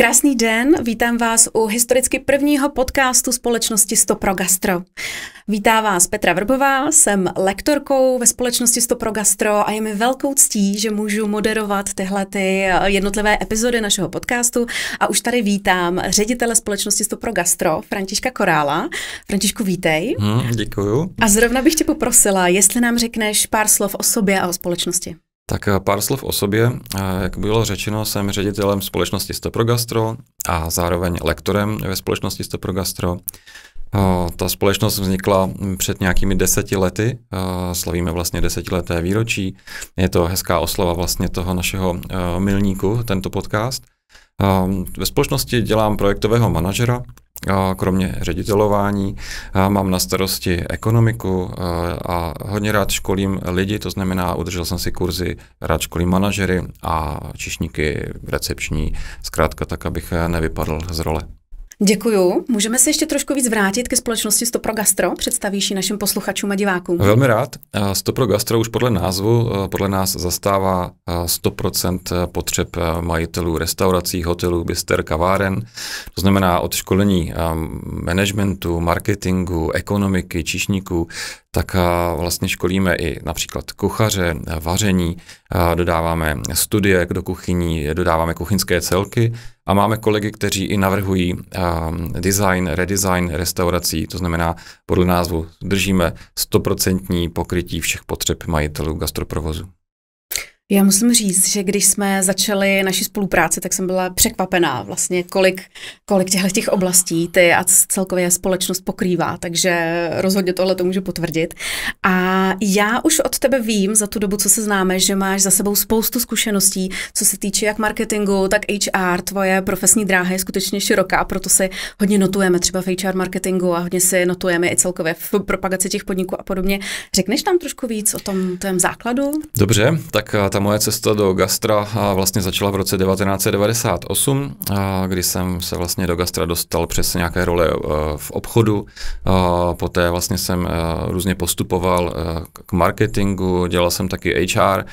Krásný den, vítám vás u historicky prvního podcastu společnosti Stopro Gastro. Vítá vás Petra Vrbová, jsem lektorkou ve společnosti Stopro Gastro a je mi velkou ctí, že můžu moderovat tyhle jednotlivé epizody našeho podcastu a už tady vítám ředitele společnosti Stopro Gastro, Františka Korála. Františku, vítej. Děkuju. A zrovna bych tě poprosila, jestli nám řekneš pár slov o sobě a o společnosti. Tak pár slov o sobě. Jak bylo řečeno, jsem ředitelem společnosti Stopro Gastro a zároveň lektorem ve společnosti Stopro Gastro. Ta společnost vznikla před nějakými 10 lety, slavíme vlastně 10leté výročí. Je to hezká oslava vlastně toho našeho milníku, tento podcast. Ve společnosti dělám projektového manažera, kromě ředitelování mám na starosti ekonomiku a hodně rád školím lidi, to znamená, udržel jsem si kurzy, rád školím manažery a číšníky, recepční, zkrátka tak, abych nevypadl z role. Děkuju. Můžeme se ještě trošku víc vrátit ke společnosti Stopro Gastro? Představíš ji našim posluchačům a divákům? Velmi rád. Stopro Gastro už podle názvu, podle nás zastává 100% potřeb majitelů restaurací, hotelů, bister, kaváren. To znamená od školení managementu, marketingu, ekonomiky, číšníků, tak vlastně školíme i například kuchaře, vaření, dodáváme studie do kuchyní, dodáváme kuchyňské celky a máme kolegy, kteří i navrhují design, redesign restaurací, to znamená podle názvu držíme 100% pokrytí všech potřeb majitelů gastroprovozu. Já musím říct, že když jsme začali naši spolupráci, tak jsem byla překvapená vlastně, kolik těch oblastí ty a celkově společnost pokrývá, takže rozhodně tohle to můžu potvrdit. A já už od tebe vím za tu dobu, co se známe, že máš za sebou spoustu zkušeností, co se týče jak marketingu, tak HR, tvoje profesní dráha je skutečně široká, proto si hodně notujeme třeba v HR marketingu a hodně si notujeme i celkově v propagaci těch podniků a podobně. Řekneš nám trošku víc o tom tvém základu? Dobře, tak ta moje cesta do gastra vlastně začala v roce 1998, kdy jsem se vlastně do gastra dostal přes nějaké role v obchodu. Poté vlastně jsem různě postupoval k marketingu, dělal jsem taky HR,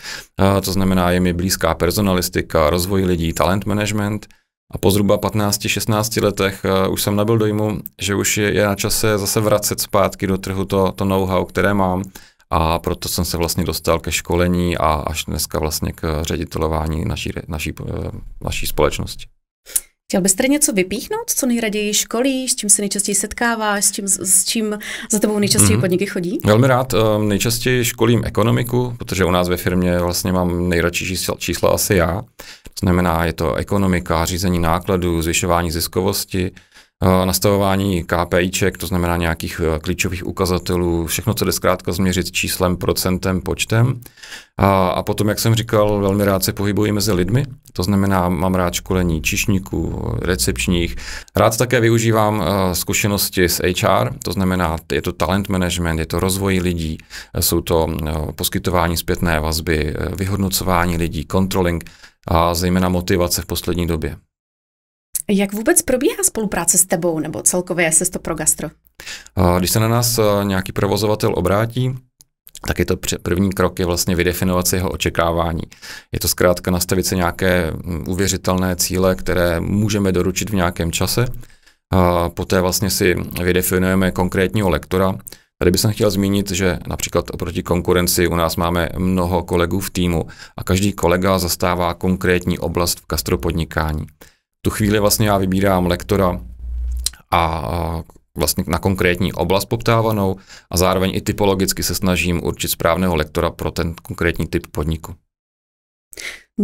to znamená, je mi blízká personalistika, rozvoj lidí, talent management. A po zhruba 15-16 letech už jsem nabyl dojmu, že už je na čase zase vracet zpátky do trhu to know-how, které mám. A proto jsem se vlastně dostal ke školení a až dneska vlastně k ředitelování naší společnosti. Chtěl bys tady něco vypíchnout, co nejraději školíš, s čím se nejčastěji setkáváš, s čím za tebou nejčastěji podniky chodí? Velmi rád. Nejčastěji školím ekonomiku, protože u nás ve firmě vlastně mám nejradši čísla asi já. To znamená, je to ekonomika, řízení nákladů, zvyšování ziskovosti, nastavování KPIček, to znamená nějakých klíčových ukazatelů, všechno, co jde zkrátka změřit číslem, procentem, počtem. A potom, jak jsem říkal, velmi rád se pohybuji mezi lidmi, to znamená, mám rád školení číšníků, recepčních. Rád také využívám zkušenosti s HR, to znamená, je to talent management, je to rozvoj lidí, jsou to poskytování zpětné vazby, vyhodnocování lidí, controlling a zejména motivace v poslední době. Jak vůbec probíhá spolupráce s tebou nebo celkově se Stopro Gastro? Když se na nás nějaký provozovatel obrátí, tak je to první krok je vlastně vydefinovat si jeho očekávání. Je to zkrátka nastavit si nějaké uvěřitelné cíle, které můžeme doručit v nějakém čase. Poté vlastně si vydefinujeme konkrétního lektora. Tady bych chtěl zmínit, že například oproti konkurenci u nás máme mnoho kolegů v týmu a každý kolega zastává konkrétní oblast v gastropodnikání. V tu chvíli vlastně já vybírám lektora a vlastně na konkrétní oblast poptávanou a zároveň i typologicky se snažím určit správného lektora pro ten konkrétní typ podniku.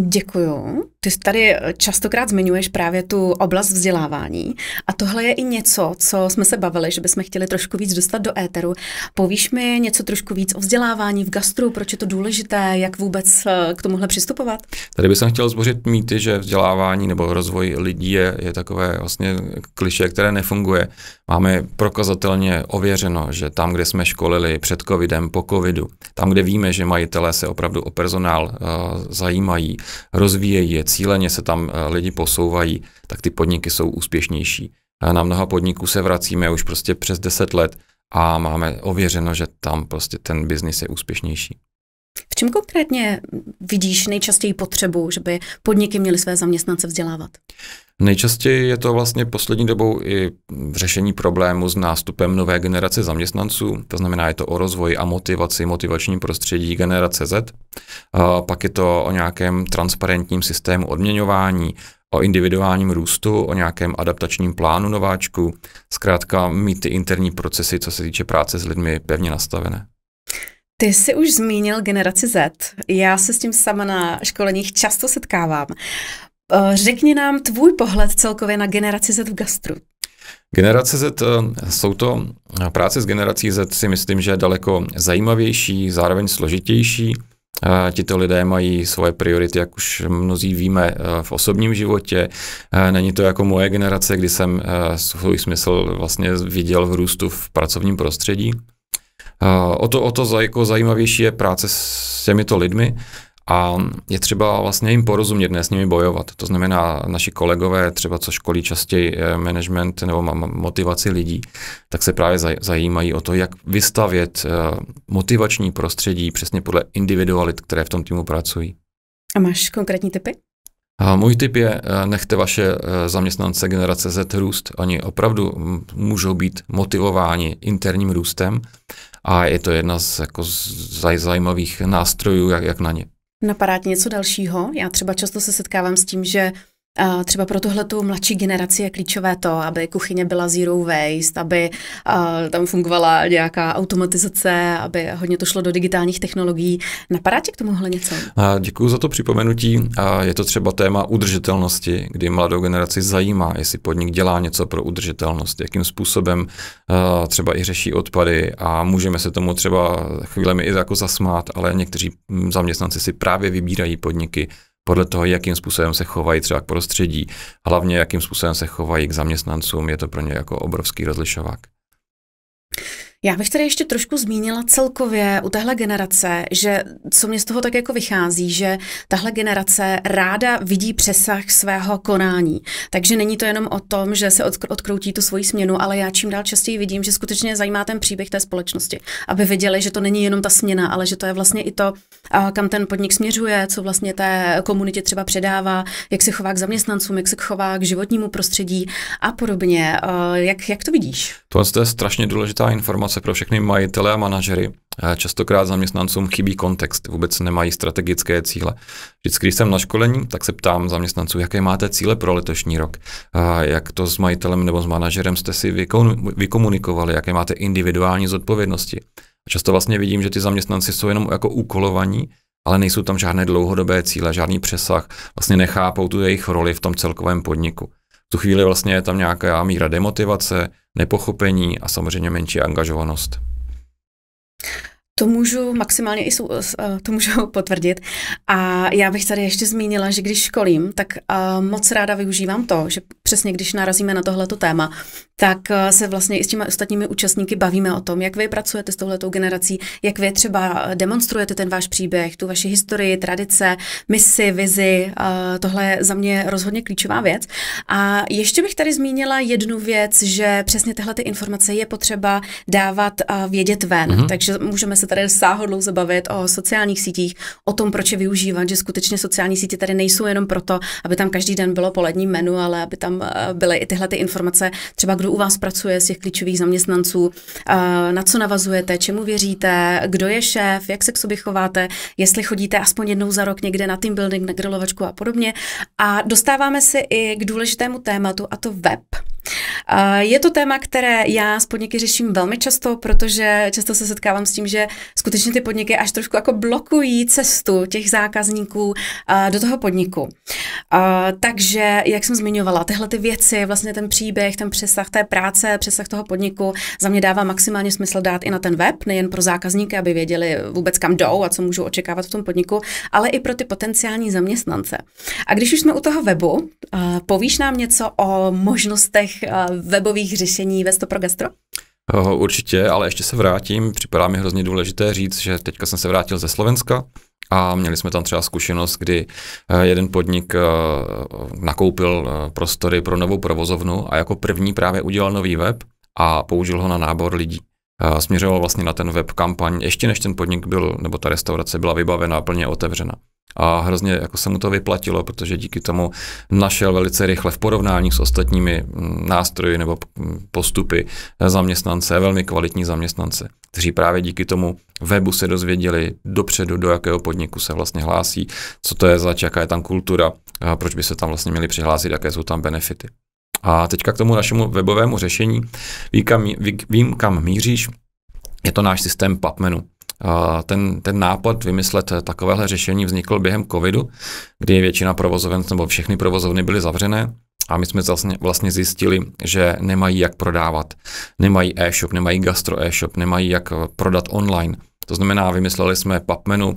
Děkuju. Ty tady častokrát zmiňuješ právě tu oblast vzdělávání a tohle je i něco, co jsme se bavili, že bychom chtěli trošku víc dostat do éteru. Povíš mi něco trošku víc o vzdělávání v gastru, proč je to důležité, jak vůbec k tomuhle přistupovat? Tady bych chtěl zbořit mýty, že vzdělávání nebo rozvoj lidí je takové vlastně klišé, které nefunguje. Máme prokazatelně ověřeno, že tam, kde jsme školili před covidem, po covidu, tam, kde víme, že majitelé se opravdu o personál zajímají, rozvíjejí je, cíleně se tam lidi posouvají, tak ty podniky jsou úspěšnější. Na mnoha podniků se vracíme už prostě přes 10 let a máme ověřeno, že tam prostě ten biznis je úspěšnější. V čem konkrétně vidíš nejčastěji potřebu, že by podniky měly své zaměstnance vzdělávat? Nejčastěji je to vlastně poslední dobou i v řešení problému s nástupem nové generace zaměstnanců, to znamená, je to o rozvoji a motivaci, motivačním prostředí generace Z. Pak je to o nějakém transparentním systému odměňování, o individuálním růstu, o nějakém adaptačním plánu nováčků, zkrátka mít ty interní procesy, co se týče práce s lidmi, pevně nastavené. Ty jsi už zmínil generaci Z. Já se s tím sama na školeních často setkávám. Řekni nám tvůj pohled celkově na generaci Z v gastru. Generace Z, práce s generací Z si myslím, že je daleko zajímavější, zároveň složitější. Tito lidé mají svoje priority, jak už mnozí víme, v osobním životě. Není to jako moje generace, kdy jsem svůj smysl vlastně viděl v růstu v pracovním prostředí. O to jako zajímavější je práce s těmito lidmi a je třeba vlastně jim porozumět, ne s nimi bojovat. To znamená, naši kolegové, třeba co školí častěji management nebo motivaci lidí, tak se právě zajímají o to, jak vystavět motivační prostředí přesně podle individualit, které v tom týmu pracují. A máš konkrétní tipy? Můj tip je, nechte vaše zaměstnance generace Z růst. Oni opravdu můžou být motivováni interním růstem a je to jedna z zajímavých nástrojů, jak na ně. Napadá ti něco dalšího? Já třeba často se setkávám s tím, že třeba pro tuhletu mladší generaci je klíčové to, aby kuchyně byla zero waste, aby tam fungovala nějaká automatizace, aby hodně to šlo do digitálních technologií. Napadá ti k tomuhle něco? Děkuji za to připomenutí. Je to třeba téma udržitelnosti, kdy mladou generaci zajímá, jestli podnik dělá něco pro udržitelnost, jakým způsobem třeba i řeší odpady a můžeme se tomu třeba chvílemi i jako zasmát, ale někteří zaměstnanci si právě vybírají podniky podle toho, jakým způsobem se chovají třeba k prostředí, hlavně jakým způsobem se chovají k zaměstnancům, je to pro ně jako obrovský rozlišovák. Já bych tady ještě trošku zmínila celkově u téhle generace, že co mě z toho tak jako vychází, že tahle generace ráda vidí přesah svého konání. Takže není to jenom o tom, že se odkroutí tu svoji směnu, ale já čím dál častěji vidím, že skutečně zajímá ten příběh té společnosti, aby viděli, že to není jenom ta směna, ale že to je vlastně i to, kam ten podnik směřuje, co vlastně té komunitě třeba předává, jak se chová k zaměstnancům, jak se chová k životnímu prostředí a podobně. Jak to vidíš? To je strašně důležitá informace pro všechny majitele a manažery. Častokrát zaměstnancům chybí kontext, vůbec nemají strategické cíle. Vždycky, když jsem na školení, tak se ptám zaměstnanců, jaké máte cíle pro letošní rok, jak to s majitelem nebo s manažerem jste si vykomunikovali, jaké máte individuální zodpovědnosti. A často vlastně vidím, že ty zaměstnanci jsou jenom jako úkolovaní, ale nejsou tam žádné dlouhodobé cíle, žádný přesah, vlastně nechápou tu jejich roli v tom celkovém podniku. V tu chvíli vlastně je tam nějaká míra demotivace, nepochopení a samozřejmě menší angažovanost. To můžu maximálně to můžu potvrdit. A já bych tady ještě zmínila, že když školím, tak moc ráda využívám to, že přesně když narazíme na tohleto téma, tak se vlastně i s těmi ostatními účastníky bavíme o tom, jak vy pracujete s touhletou generací, jak vy třeba demonstrujete ten váš příběh, tu vaši historii, tradice, misi, vizi. Tohle je za mě rozhodně klíčová věc. A ještě bych tady zmínila jednu věc, že přesně tyhle ty informace je potřeba dávat a vědět ven. Takže můžeme se tady sáhodlouze bavit o sociálních sítích, o tom, proč je využívat, že skutečně sociální sítě tady nejsou jenom proto, aby tam každý den bylo polední menu, ale aby tam byly i tyhle ty informace, třeba kdo u vás pracuje z těch klíčových zaměstnanců, na co navazujete, čemu věříte, kdo je šéf, jak se k sobě chováte, jestli chodíte aspoň jednou za rok někde na team building, na grilovačku a podobně. A dostáváme se i k důležitému tématu, a to web. Je to téma, které já s podniky řeším velmi často, protože často se setkávám s tím, že skutečně ty podniky až trošku jako blokují cestu těch zákazníků do toho podniku. Takže, jak jsem zmiňovala, tyhle ty věci, vlastně ten příběh, ten přesah té práce, přesah toho podniku, za mě dává maximálně smysl dát i na ten web, nejen pro zákazníky, aby věděli vůbec kam jdou a co můžou očekávat v tom podniku, ale i pro ty potenciální zaměstnance. A když už jsme u toho webu, povíš nám něco o možnostech webových řešení ve Stopro Gastro? Určitě, ale ještě se vrátím. Připadá mi hrozně důležité říct, že teďka jsem se vrátil ze Slovenska a měli jsme tam třeba zkušenost, kdy jeden podnik nakoupil prostory pro novou provozovnu a jako první právě udělal nový web a použil ho na nábor lidí. směřoval vlastně na ten web kampaň, ještě než ten podnik byl, nebo ta restaurace byla vybavená, plně otevřena. A hrozně jako se mu to vyplatilo, protože díky tomu našel velice rychle v porovnání s ostatními nástroji nebo postupy zaměstnance, velmi kvalitní zaměstnance, kteří právě díky tomu webu se dozvěděli dopředu, do jakého podniku se vlastně hlásí, co to je zač, jaká je tam kultura, proč by se tam vlastně měli přihlásit, jaké jsou tam benefity. A teďka k tomu našemu webovému řešení, vím, kam míříš, je to náš systém PubMenu. Ten nápad vymyslet takovéhle řešení vznikl během covidu, kdy většina provozoven nebo všechny provozovny byly zavřené a my jsme vlastně zjistili, že nemají jak prodávat, nemají e-shop, nemají gastro e-shop, nemají jak prodat online. To znamená, vymysleli jsme PubMenu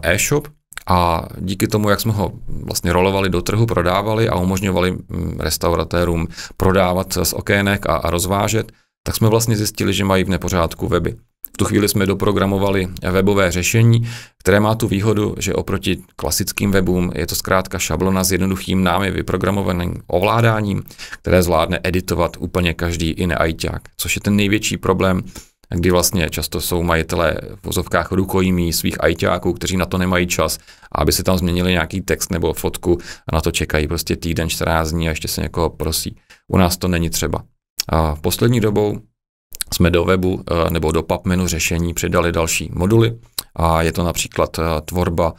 e-shop a díky tomu, jak jsme ho vlastně rolovali do trhu, prodávali a umožňovali restauratérům prodávat z okének a rozvážet, tak jsme vlastně zjistili, že mají v nepořádku weby. V tu chvíli jsme doprogramovali webové řešení, které má tu výhodu, že oproti klasickým webům je to zkrátka šablona s jednoduchým námi vyprogramovaným ovládáním, které zvládne editovat úplně každý i ne-ajťák, což je ten největší problém, kdy vlastně často jsou majitelé v vozovkách rukojmí svých ajťáků, kteří na to nemají čas, a aby si tam změnili nějaký text nebo fotku a na to čekají prostě týden, 14 dní a ještě se někoho prosí. U nás to není třeba. A poslední dobou jsme do webu nebo do PubMenu řešení přidali další moduly a je to například tvorba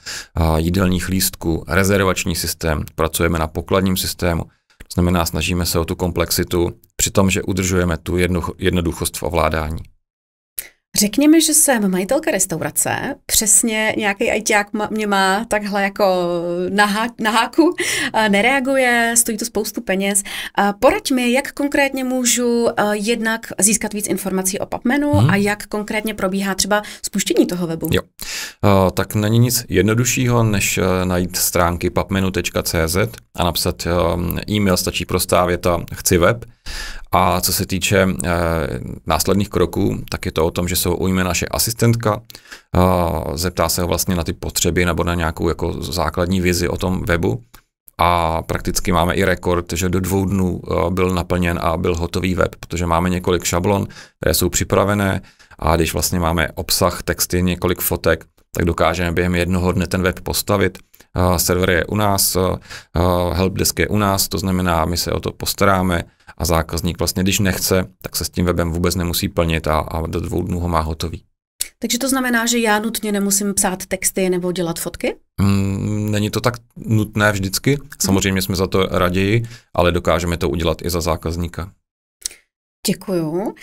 jídelních lístků, rezervační systém, pracujeme na pokladním systému, to znamená, snažíme se o tu komplexitu při tom, že udržujeme tu jednoduchost v ovládání. Řekněme, že jsem majitelka restaurace, přesně nějaký ajťák mě má takhle jako na háku, nereaguje, stojí to spoustu peněz. Poraď mi, jak konkrétně můžu jednak získat víc informací o PubMenu a jak konkrétně probíhá třeba spuštění toho webu. Jo, tak není nic jednoduššího, než najít stránky pubmenu.cz a napsat e-mail, stačí prostá věta chci web. A co se týče následných kroků, tak je to o tom, že se ho ujme naše asistentka, zeptá se ho vlastně na ty potřeby nebo na nějakou jako základní vizi o tom webu a prakticky máme i rekord, že do 2 dnů byl naplněn a byl hotový web, protože máme několik šablon, které jsou připravené a když vlastně máme obsah, texty, několik fotek, tak dokážeme během jednoho dne ten web postavit. Server je u nás, helpdesk je u nás, to znamená, my se o to postaráme a zákazník vlastně, když nechce, tak se s tím webem vůbec nemusí plnit a do 2 dnů ho má hotový. Takže to znamená, že já nutně nemusím psát texty nebo dělat fotky? Není to tak nutné vždycky, samozřejmě jsme za to raději, ale dokážeme to udělat i za zákazníka. Děkuju.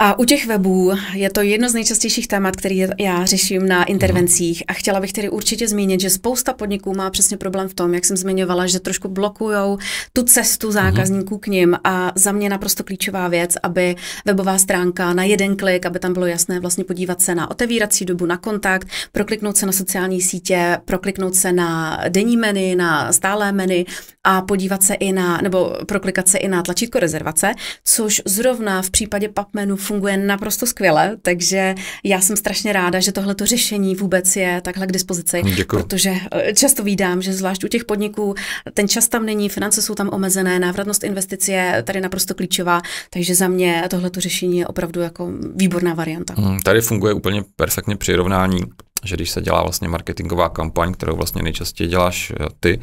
A u těch webů je to jedno z nejčastějších témat, který já řeším na intervencích a chtěla bych tedy určitě zmínit, že spousta podniků má přesně problém v tom, jak jsem zmiňovala, že trošku blokujou tu cestu zákazníků k nim a za mě naprosto klíčová věc, aby webová stránka na jeden klik, aby tam bylo jasné vlastně podívat se na otevírací dobu, na kontakt, prokliknout se na sociální sítě, prokliknout se na denní menu, na stálé menu a podívat se i na, nebo proklikat se i na tlačítko rezervace, což zrovna v případě PubMenu funguje naprosto skvěle, takže já jsem strašně ráda, že tohleto řešení vůbec je takhle k dispozici. Děkuji. Protože často vídám, že zvlášť u těch podniků ten čas tam není, finance jsou tam omezené, návratnost investic je tady naprosto klíčová, takže za mě tohleto řešení je opravdu jako výborná varianta. Tady funguje úplně perfektně přirovnání, že když se dělá vlastně marketingová kampaň, kterou vlastně nejčastěji děláš ty,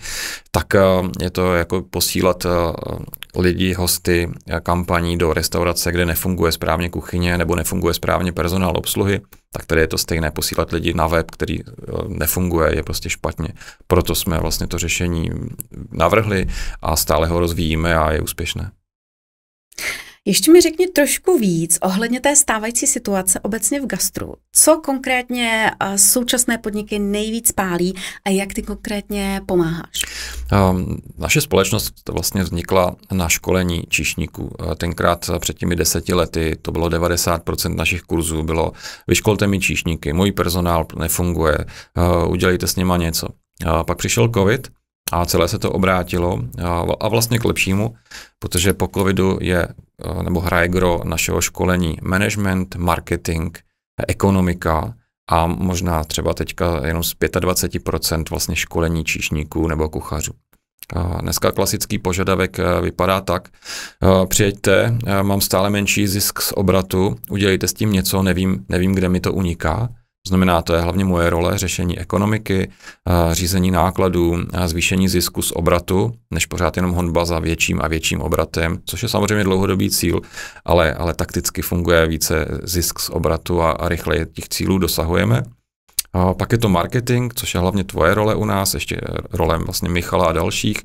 tak je to jako posílat lidi, hosty kampaní do restaurace, kde nefunguje správně kuchyně nebo nefunguje správně personál obsluhy, tak tady je to stejné, posílat lidi na web, který nefunguje, je prostě špatně. Proto jsme vlastně to řešení navrhli a stále ho rozvíjíme a je úspěšné. Ještě mi řekni trošku víc ohledně té stávající situace obecně v gastru. Co konkrétně současné podniky nejvíc pálí a jak ty konkrétně pomáháš? Naše společnost vlastně vznikla na školení číšníků. Tenkrát před těmi 10 lety to bylo 90% našich kurzů, bylo vyškolte mi číšníky, můj personál nefunguje, udělejte s nima něco. Pak přišel covid a celé se to obrátilo a vlastně k lepšímu, protože po covidu je nebo hraje gro našeho školení management, marketing, ekonomika a možná třeba teďka jenom z 25% vlastně školení číšníků nebo kuchařů. Dneska klasický požadavek vypadá tak, přijeďte, mám stále menší zisk z obratu, udělejte s tím něco, nevím, kde mi to uniká. To znamená, to je hlavně moje role, řešení ekonomiky, řízení nákladů, zvýšení zisku z obratu, než pořád jenom honba za větším a větším obratem, což je samozřejmě dlouhodobý cíl, ale takticky funguje více zisk z obratu a rychleji těch cílů dosahujeme. Pak je to marketing, což je hlavně tvoje role u nás, ještě role vlastně Michala a dalších,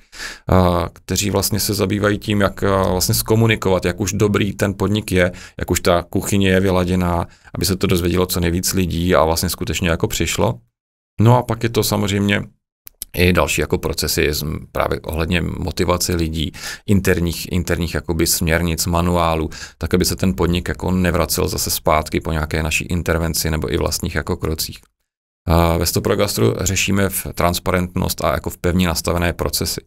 kteří vlastně se zabývají tím, jak vlastně zkomunikovat, jak už dobrý ten podnik je, jak už ta kuchyně je vyladěná, aby se to dozvědělo co nejvíc lidí a vlastně skutečně jako přišlo. No a pak je to samozřejmě i další jako procesy právě ohledně motivace lidí, interních jakoby směrnic, manuálů, tak aby se ten podnik jako nevracel zase zpátky po nějaké naší intervenci nebo i vlastních jako krocích. Ve Stoprogastru řešíme v transparentnost a jako v pevně nastavené procesy.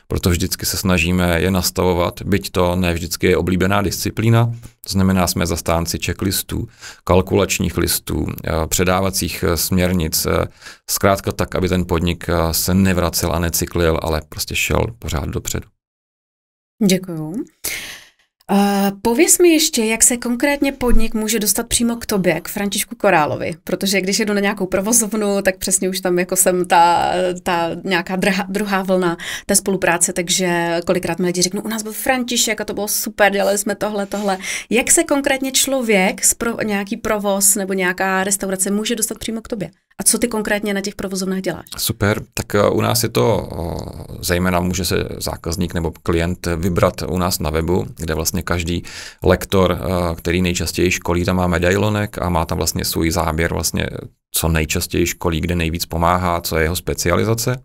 Proto vždycky se snažíme je nastavovat, byť to ne vždycky je oblíbená disciplína, to znamená, jsme zastánci checklistů, kalkulačních listů, předávacích směrnic, zkrátka tak, aby ten podnik se nevracel a necyklil, ale prostě šel pořád dopředu. Děkuju. Pověz mi ještě, jak se konkrétně podnik může dostat přímo k tobě, k Františku Korálovi, protože když jedu na nějakou provozovnu, tak přesně už tam jako jsem ta nějaká druhá vlna té spolupráce, takže kolikrát mi lidi řeknou, u nás byl František a to bylo super, dělali jsme tohle. Jak se konkrétně člověk, nějaký provoz nebo nějaká restaurace může dostat přímo k tobě? A co ty konkrétně na těch provozovnách děláš? Super, tak u nás je to, zejména může se zákazník nebo klient vybrat u nás na webu, kde vlastně každý lektor, který nejčastěji školí, tam má medailonek a má tam vlastně svůj záběr, vlastně co nejčastěji školí, kde nejvíc pomáhá, co je jeho specializace.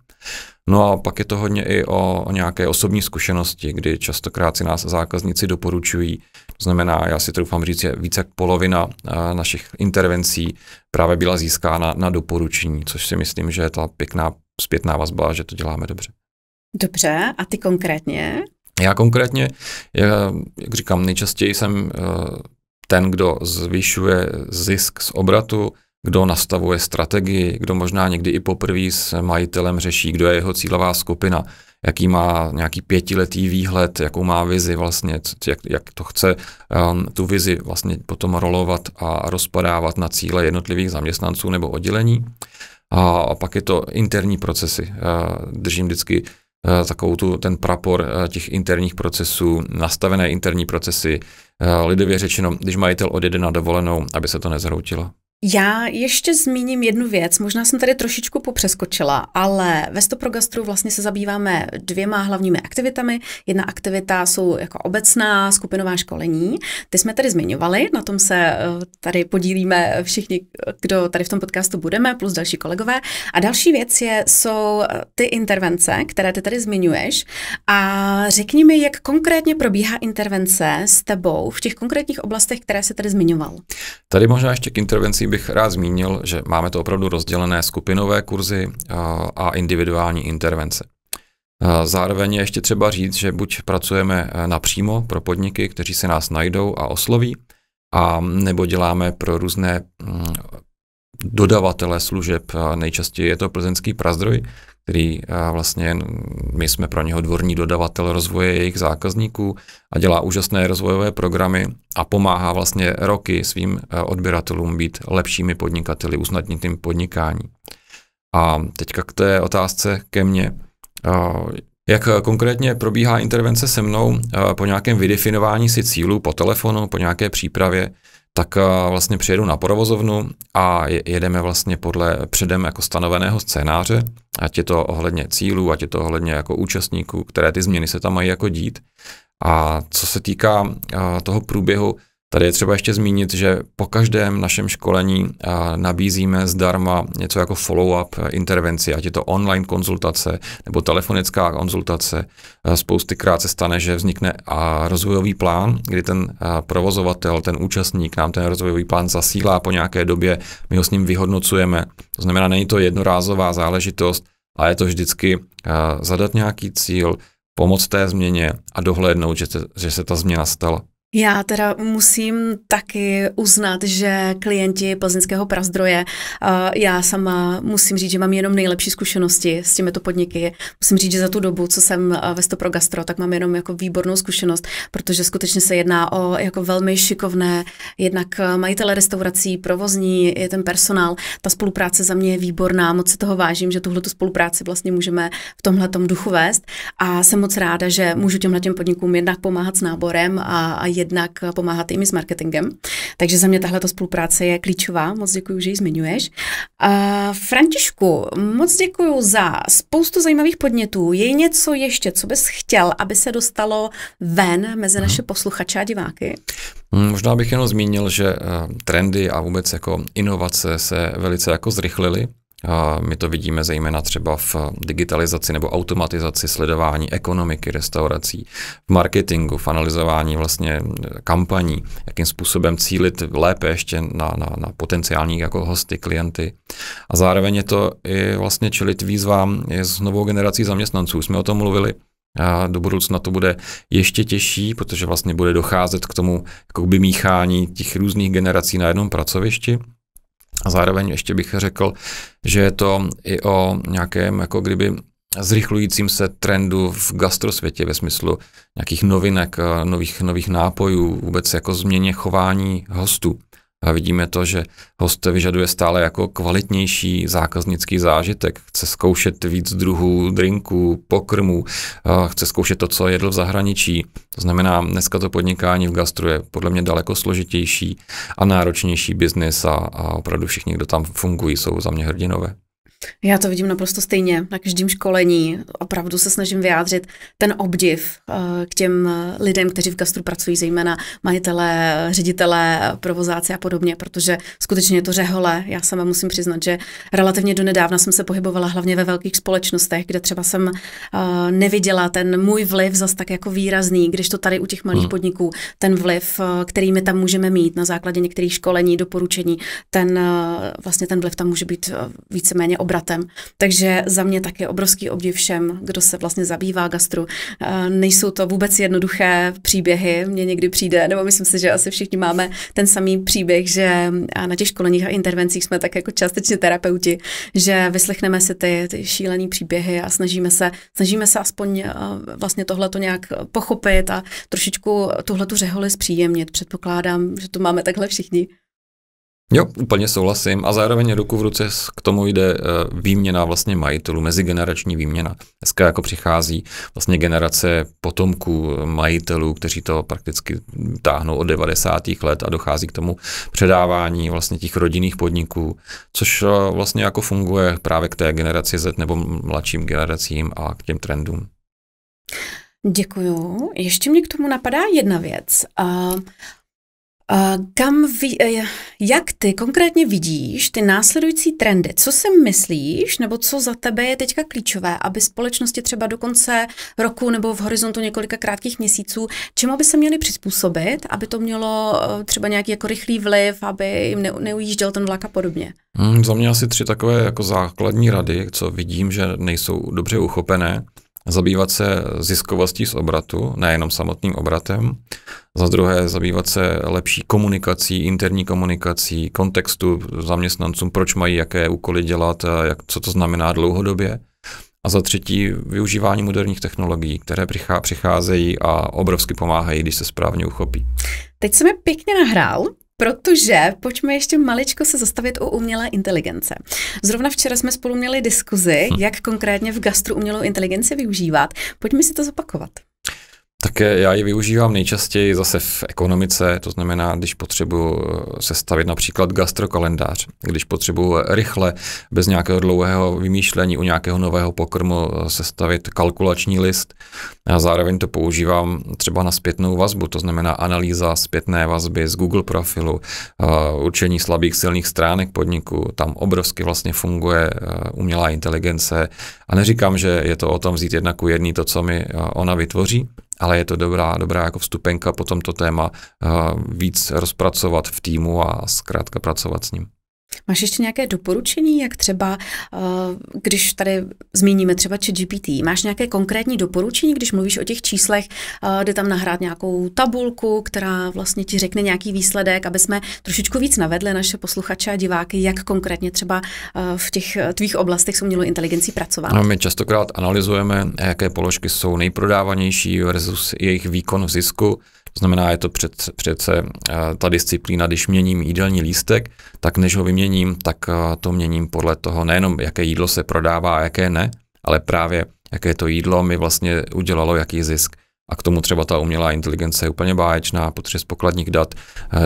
No a pak je to hodně i o nějaké osobní zkušenosti, kdy častokrát si nás zákazníci doporučují. To znamená, já si troufám říct, že více jak polovina našich intervencí právě byla získána na doporučení, což si myslím, že je ta pěkná zpětná vazba, že to děláme dobře. Dobře, a ty konkrétně? Já konkrétně, jak říkám, nejčastěji jsem ten, kdo zvyšuje zisk z obratu, kdo nastavuje strategii, kdo možná někdy i poprvé s majitelem řeší, kdo je jeho cílová skupina, jaký má nějaký 5letý výhled, jakou má vizi vlastně, jak to chce tu vizi vlastně potom rolovat a rozpadávat na cíle jednotlivých zaměstnanců nebo oddělení. A pak je to interní procesy. Držím vždycky ten prapor těch interních procesů, nastavené interní procesy, lidově řečeno, když majitel odjede na dovolenou, aby se to nezhroutilo. Já ještě zmíním jednu věc, možná jsem tady trošičku popřeskočila, ale ve Stoprogastru vlastně se zabýváme 2 hlavními aktivitami. Jedna aktivita jsou jako obecná skupinová školení, ty jsme tady zmiňovali, na tom se tady podílíme všichni, kdo tady v tom podcastu budeme, plus další kolegové. A další věc jsou ty intervence, které ty tady zmiňuješ. A řekni mi, jak konkrétně probíhá intervence s tebou v těch konkrétních oblastech, které se tady zmiňoval. Tady možná ještě k intervenci bych rád zmínil, že máme to opravdu rozdělené skupinové kurzy a individuální intervence. Zároveň je ještě třeba říct, že buď pracujeme napřímo pro podniky, kteří se nás najdou a osloví, a nebo děláme pro různé dodavatele služeb. Nejčastěji je to plzeňský Prazdroj, který vlastně my jsme pro něho dvorní dodavatel rozvoje jejich zákazníků a dělá úžasné rozvojové programy a pomáhá vlastně roky svým odběratelům být lepšími podnikateli, usnadnit jim podnikání. A teďka k té otázce ke mně. Jak konkrétně probíhá intervence se mnou po nějakém vydefinování si cílů po telefonu, po nějaké přípravě, tak vlastně přijedu na provozovnu a jedeme vlastně podle předem jako stanoveného scénáře, ať je to ohledně cílů, ať je to ohledně jako účastníků, které ty změny se tam mají jako dít. A co se týká toho průběhu, tady je třeba ještě zmínit, že po každém našem školení nabízíme zdarma něco jako follow-up intervenci, ať je to online konzultace nebo telefonická konzultace. Spoustykrát se stane, že vznikne rozvojový plán, kdy ten provozovatel, ten účastník nám ten rozvojový plán zasílá po nějaké době, my ho s ním vyhodnocujeme. To znamená, není to jednorázová záležitost, ale je to vždycky zadat nějaký cíl, pomoct té změně a dohlédnout, že se ta změna stala. Já teda musím taky uznat, že klienti Plzeňského Prazdroje, já sama musím říct, že mám jenom nejlepší zkušenosti s těmito podniky. Musím říct, že za tu dobu, co jsem ve Stopro Gastro, tak mám jenom jako výbornou zkušenost, protože skutečně se jedná o jako velmi šikovné, jednak majitele restaurací, provozní, je ten personál. Ta spolupráce za mě je výborná, moc si toho vážím, že tuhletu spolupráci vlastně můžeme v tomhletom duchu vést a jsem moc ráda, že můžu těmhletěm podnikům jednak pomáhat s náborem a jednak pomáhat jim s marketingem. Takže za mě tahle spolupráce je klíčová. Moc děkuji, že ji zmiňuješ. Františku, moc děkuji za spoustu zajímavých podnětů. Je něco ještě, co bys chtěl, aby se dostalo ven mezi naše posluchače a diváky? Možná bych jenom zmínil, že trendy a vůbec jako inovace se velice jako zrychlily. My to vidíme zejména třeba v digitalizaci nebo automatizaci sledování ekonomiky restaurací, v marketingu, v analyzování vlastně kampaní, jakým způsobem cílit lépe ještě na potenciální jako hosty, klienty. A zároveň je to i vlastně čelit výzvám s novou generací zaměstnanců. Jsme o tom mluvili. A do budoucna to bude ještě těžší, protože vlastně bude docházet k tomu jakoby míchání těch různých generací na jednom pracovišti. A zároveň ještě bych řekl, že je to i o nějakém jako kdyby zrychlujícím se trendu v gastrosvětě ve smyslu nějakých novinek, nových nápojů, vůbec jako změně chování hostů. A vidíme to, že host vyžaduje stále jako kvalitnější zákaznický zážitek, chce zkoušet víc druhů drinků, pokrmů, chce zkoušet to, co jedl v zahraničí. To znamená, dneska to podnikání v gastru je podle mě daleko složitější a náročnější biznis a opravdu všichni, kdo tam fungují, jsou za mě hrdinové. Já to vidím naprosto stejně. Na každém školení opravdu se snažím vyjádřit ten obdiv k těm lidem, kteří v gastru pracují, zejména majitelé, ředitelé, provozáci a podobně, protože skutečně je to řehole. Já sama musím přiznat, že relativně donedávna jsem se pohybovala hlavně ve velkých společnostech, kde třeba jsem neviděla ten můj vliv zas tak jako výrazný, když to tady u těch malých podniků, ten vliv, který my tam můžeme mít na základě některých školení, doporučení, ten vliv tam může být víceméně obratem. Takže za mě taky obrovský obdiv všem, kdo se vlastně zabývá gastru. Nejsou to vůbec jednoduché příběhy, mně někdy přijde, nebo myslím si, že asi všichni máme ten samý příběh, že na těch školeních a intervencích jsme tak jako částečně terapeuti, že vyslechneme si ty šílený příběhy a snažíme se aspoň vlastně tohleto nějak pochopit a trošičku tuhletu řeholi zpříjemnit. Předpokládám, že to máme takhle všichni. Jo, úplně souhlasím a zároveň ruku v ruce k tomu jde výměna vlastně majitelů, mezigenerační výměna. Dneska jako přichází vlastně generace potomků majitelů, kteří to prakticky táhnou od 90. let a dochází k tomu předávání vlastně těch rodinných podniků, což vlastně jako funguje právě k té generaci Z nebo mladším generacím a k těm trendům. Děkuju. Ještě mě k tomu napadá jedna věc. Jak ty konkrétně vidíš ty následující trendy? Co si myslíš, nebo co za tebe je teďka klíčové, aby společnosti třeba do konce roku nebo v horizontu několika krátkých měsíců, čemu by se měly přizpůsobit, aby to mělo třeba nějaký jako rychlý vliv, aby jim neujížděl ten vlak a podobně? Za mě asi 3 takové jako základní rady, co vidím, že nejsou dobře uchopené. Zabývat se ziskovostí z obratu, nejenom samotným obratem. Za druhé zabývat se lepší komunikací, interní komunikací, kontextu zaměstnancům, proč mají jaké úkoly dělat, co to znamená dlouhodobě. A za třetí využívání moderních technologií, které přicházejí a obrovsky pomáhají, když se správně uchopí. Teď se mi pěkně nahrál. Protože pojďme ještě maličko se zastavit u umělé inteligence. Zrovna včera jsme spolu měli diskuzi, jak konkrétně v gastru umělou inteligenci využívat. Pojďme si to zopakovat. Tak já ji využívám nejčastěji zase v ekonomice, to znamená, když potřebuji sestavit například gastrokalendář, když potřebuji rychle, bez nějakého dlouhého vymýšlení u nějakého nového pokrmu sestavit kalkulační list. A zároveň to používám třeba na zpětnou vazbu, to znamená analýza zpětné vazby z Google profilu, určení slabých silných stránek podniku, tam obrovsky vlastně funguje umělá inteligence a neříkám, že je to o tom vzít 1:1 to, co mi ona vytvoří, ale je to dobrá jako vstupenka potom to téma víc rozpracovat v týmu a zkrátka pracovat s ním. Máš ještě nějaké doporučení, jak třeba, když tady zmíníme třeba ChatGPT, máš nějaké konkrétní doporučení, když mluvíš o těch číslech, jde tam nahrát nějakou tabulku, která vlastně ti řekne nějaký výsledek, aby jsme trošičku víc navedli naše posluchače a diváky, jak konkrétně třeba v těch tvých oblastech s umělou inteligencí pracovat? No, my častokrát analyzujeme, jaké položky jsou nejprodávanější versus jejich výkon v zisku. To znamená, je to přece ta disciplína, když měním jídelní lístek, tak než ho vyměním, tak to měním podle toho nejenom, jaké jídlo se prodává a jaké ne, ale právě jaké to jídlo mi vlastně udělalo, jaký zisk. A k tomu třeba ta umělá inteligence je úplně báječná, protože z pokladních dat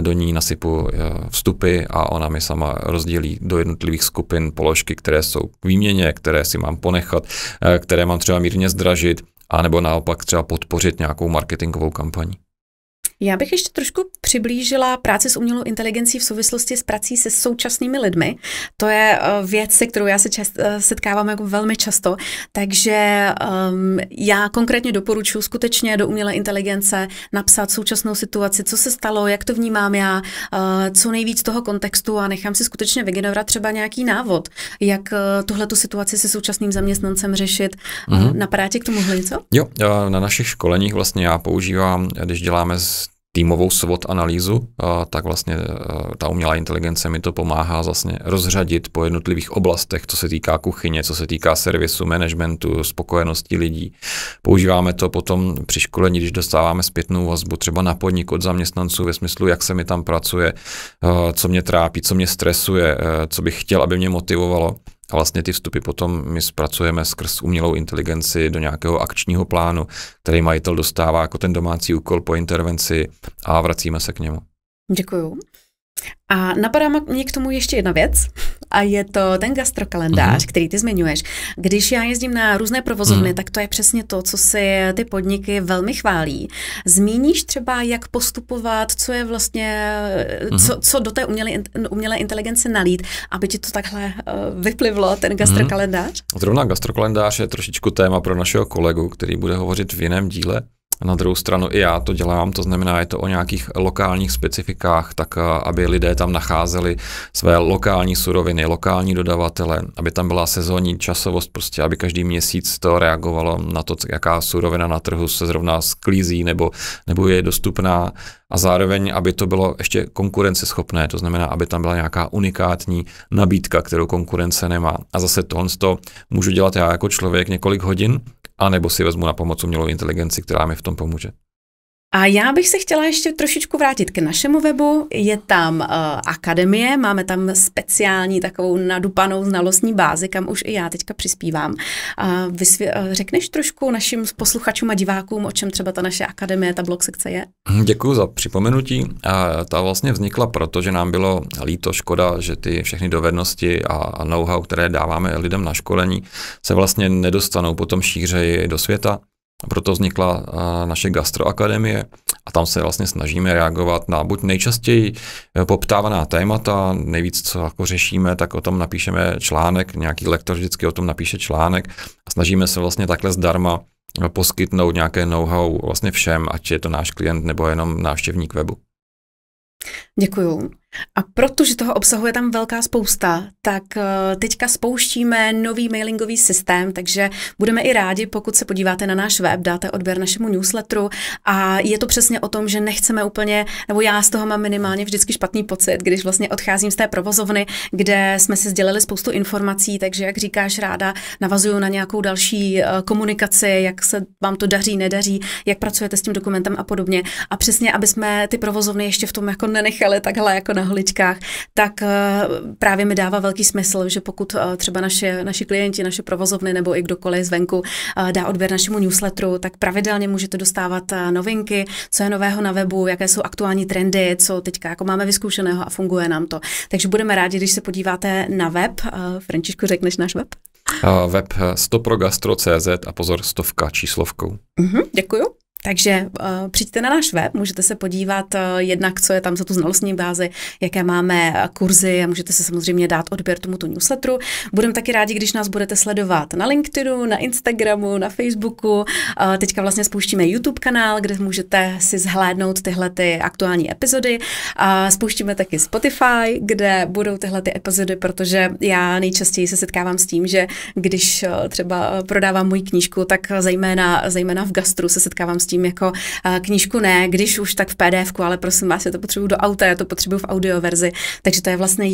do ní nasypu vstupy a ona mi sama rozdělí do jednotlivých skupin položky, které jsou k výměně, které si mám ponechat, které mám třeba mírně zdražit, anebo naopak třeba podpořit nějakou marketingovou kampaní. Já bych ještě trošku přiblížila práci s umělou inteligencí v souvislosti s prací se současnými lidmi. To je věc, se kterou já se setkávám jako velmi často, takže já konkrétně doporučuji skutečně do umělé inteligence napsat současnou situaci, co se stalo, jak to vnímám já, co nejvíc toho kontextu a nechám si skutečně vygenerovat třeba nějaký návod, jak tuhletu situaci se současným zaměstnancem řešit. Napadá tě k tomuhle něco? Jo, na našich školeních vlastně já používám, když děláme týmovou SWOT analýzu, tak vlastně ta umělá inteligence mi to pomáhá vlastně rozřadit po jednotlivých oblastech, co se týká kuchyně, co se týká servisu, managementu, spokojenosti lidí. Používáme to potom při školení, když dostáváme zpětnou vazbu třeba na podnik od zaměstnanců ve smyslu, jak se mi tam pracuje, co mě trápí, co mě stresuje, co bych chtěl, aby mě motivovalo. A vlastně ty vstupy potom my zpracujeme skrz umělou inteligenci do nějakého akčního plánu, který majitel dostává jako ten domácí úkol po intervenci a vracíme se k němu. Děkuju. A napadá mě k tomu ještě jedna věc a je to ten gastrokalendář, který ty zmiňuješ. Když já jezdím na různé provozovny, tak to je přesně to, co si ty podniky velmi chválí. Zmíníš třeba, jak postupovat, co je vlastně, co do té umělé inteligence nalít, aby ti to takhle vyplivlo, ten gastrokalendář? Zrovna gastrokalendář je trošičku téma pro našeho kolegu, který bude hovořit v jiném díle. Na druhou stranu i já to dělám, to znamená, je to o nějakých lokálních specifikách, tak aby lidé tam nacházeli své lokální suroviny, lokální dodavatele, aby tam byla sezónní časovost, prostě aby každý měsíc to reagovalo na to, jaká surovina na trhu se zrovna sklízí nebo je dostupná a zároveň, aby to bylo ještě konkurenceschopné, to znamená, aby tam byla nějaká unikátní nabídka, kterou konkurence nemá. A zase tohle můžu dělat já jako člověk několik hodin, anebo si vezmu na pomoc umělou inteligenci, která mi v tom pomůže. A já bych se chtěla ještě trošičku vrátit k našemu webu. Je tam akademie, máme tam speciální takovou nadupanou znalostní bázi, kam už i já teďka přispívám. Řekneš trošku našim posluchačům a divákům, o čem třeba ta naše akademie, ta blog sekce je? Děkuji za připomenutí. Ta vlastně vznikla proto, že nám bylo líto, škoda, že ty všechny dovednosti a know-how, které dáváme lidem na školení, se vlastně nedostanou potom šířeji do světa. Proto vznikla naše gastroakademie a tam se vlastně snažíme reagovat na buď nejčastěji poptávaná témata, nejvíc co jako řešíme, tak o tom napíšeme článek, nějaký lektor vždycky o tom napíše článek a snažíme se vlastně takhle zdarma poskytnout nějaké know-how vlastně všem, ať je to náš klient nebo jenom návštěvník webu. Děkuju. A protože toho obsahu je tam velká spousta, tak teďka spouštíme nový mailingový systém, takže budeme i rádi, pokud se podíváte na náš web, dáte odběr našemu newsletteru a je to přesně o tom, že nechceme úplně, nebo já z toho mám minimálně vždycky špatný pocit, když vlastně odcházím z té provozovny, kde jsme si sdělili spoustu informací, takže jak říkáš, ráda navazuju na nějakou další komunikaci, jak se vám to daří, nedaří, jak pracujete s tím dokumentem a podobně. A přesně, aby jsme ty provozovny ještě v tom jako nenechali takhle jako na holičkách, tak právě mi dává velký smysl, že pokud třeba naši klienti, naše provozovny nebo i kdokoliv zvenku dá odběr našemu newsletteru, tak pravidelně můžete dostávat novinky, co je nového na webu, jaké jsou aktuální trendy, co teďka jako máme vyzkoušeného a funguje nám to. Takže budeme rádi, když se podíváte na web. Františku, řekneš náš web? Web stoprogastro.cz a pozor, 100 číslovkou. Děkuju. Takže přijďte na náš web, můžete se podívat jednak, co je tam za tu znalostní bázi, jaké máme kurzy a můžete se samozřejmě dát odběr tomuto newsletteru. Budeme taky rádi, když nás budete sledovat na LinkedInu, na Instagramu, na Facebooku. Teďka vlastně spouštíme YouTube kanál, kde můžete si zhlédnout tyhle ty aktuální epizody. Spouštíme taky Spotify, kde budou tyhle ty epizody, protože já nejčastěji se setkávám s tím, že když třeba prodávám moji knížku, tak zejména v gastru se setkávám s tím jako knížku ne, když už tak v PDFku, ale prosím vás, já to potřebuju do auta, já to potřebuju v audioverzi. Takže to je vlastně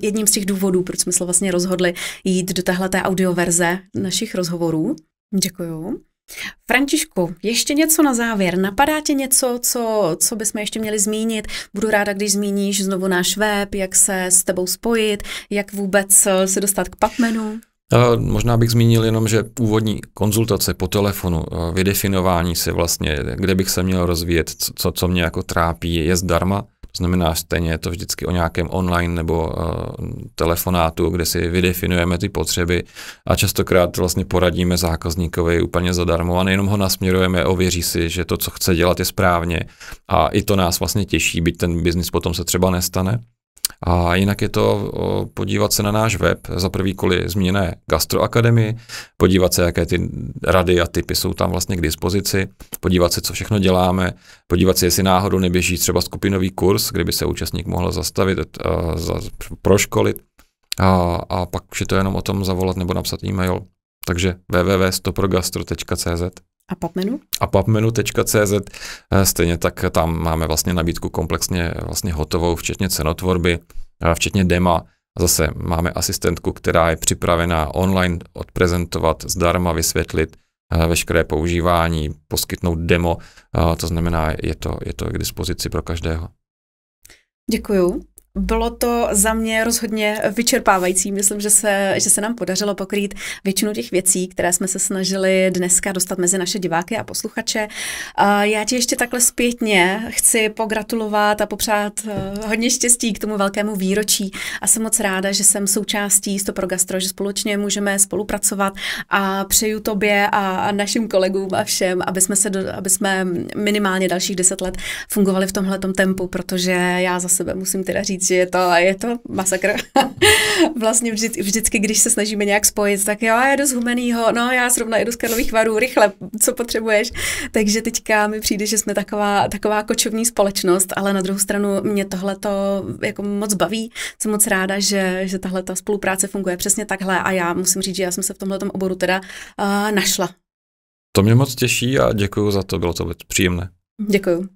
jedním z těch důvodů, proč jsme se vlastně rozhodli jít do téhleté audioverze našich rozhovorů. Děkuju. Františku, ještě něco na závěr. Napadá tě něco, co bychom ještě měli zmínit? Budu ráda, když zmíníš znovu náš web, jak se s tebou spojit, jak vůbec se dostat k PubMenu. Možná bych zmínil jenom, že úvodní konzultace po telefonu, vydefinování si vlastně, kde bych se měl rozvíjet, co mě jako trápí, je zdarma. To znamená, stejně je to vždycky o nějakém online nebo telefonátu, kde si vydefinujeme ty potřeby a častokrát vlastně poradíme zákazníkovi úplně zadarmo a nejenom ho nasměrujeme, ověří si, že to, co chce dělat, je správně a i to nás vlastně těší, byť ten biznis potom se třeba nestane. A jinak je to podívat se na náš web, za prvý kvůli zmíněné gastroakademii, podívat se, jaké ty rady a tipy jsou tam vlastně k dispozici, podívat se, co všechno děláme, podívat se, jestli náhodou neběží třeba skupinový kurz, kde by se účastník mohl zastavit, proškolit a pak už je to jenom o tom zavolat nebo napsat e-mail. Takže www.stoprogastro.cz A PubMenu? A PubMenu.cz, stejně tak tam máme vlastně nabídku komplexně vlastně hotovou, včetně cenotvorby, včetně dema. Zase máme asistentku, která je připravená online odprezentovat, zdarma vysvětlit veškeré používání, poskytnout demo, to znamená, je to k dispozici pro každého. Děkuju. Bylo to za mě rozhodně vyčerpávající. Myslím, že se nám podařilo pokrýt většinu těch věcí, které jsme se snažili dneska dostat mezi naše diváky a posluchače. Já ti ještě takhle zpětně chci pogratulovat a popřát hodně štěstí k tomu velkému výročí a jsem moc ráda, že jsem součástí Stoprogastro, že společně můžeme spolupracovat a přeju tobě a našim kolegům a všem, aby jsme minimálně dalších 10 let fungovali v tomhletom tempu, protože já za sebe musím teda říct, že je to masakr. Vlastně vždycky, když se snažíme nějak spojit, tak jo, já jedu z Humenného, no já zrovna jedu z Karlových Varů, rychle, co potřebuješ. Takže teďka mi přijde, že jsme taková kočovní společnost, ale na druhou stranu mě tohleto jako moc baví. Jsem moc ráda, že tahleta spolupráce funguje přesně takhle a já musím říct, že já jsem se v tomhletom oboru teda našla. To mě moc těší a děkuju za to, bylo to příjemné. Děkuju.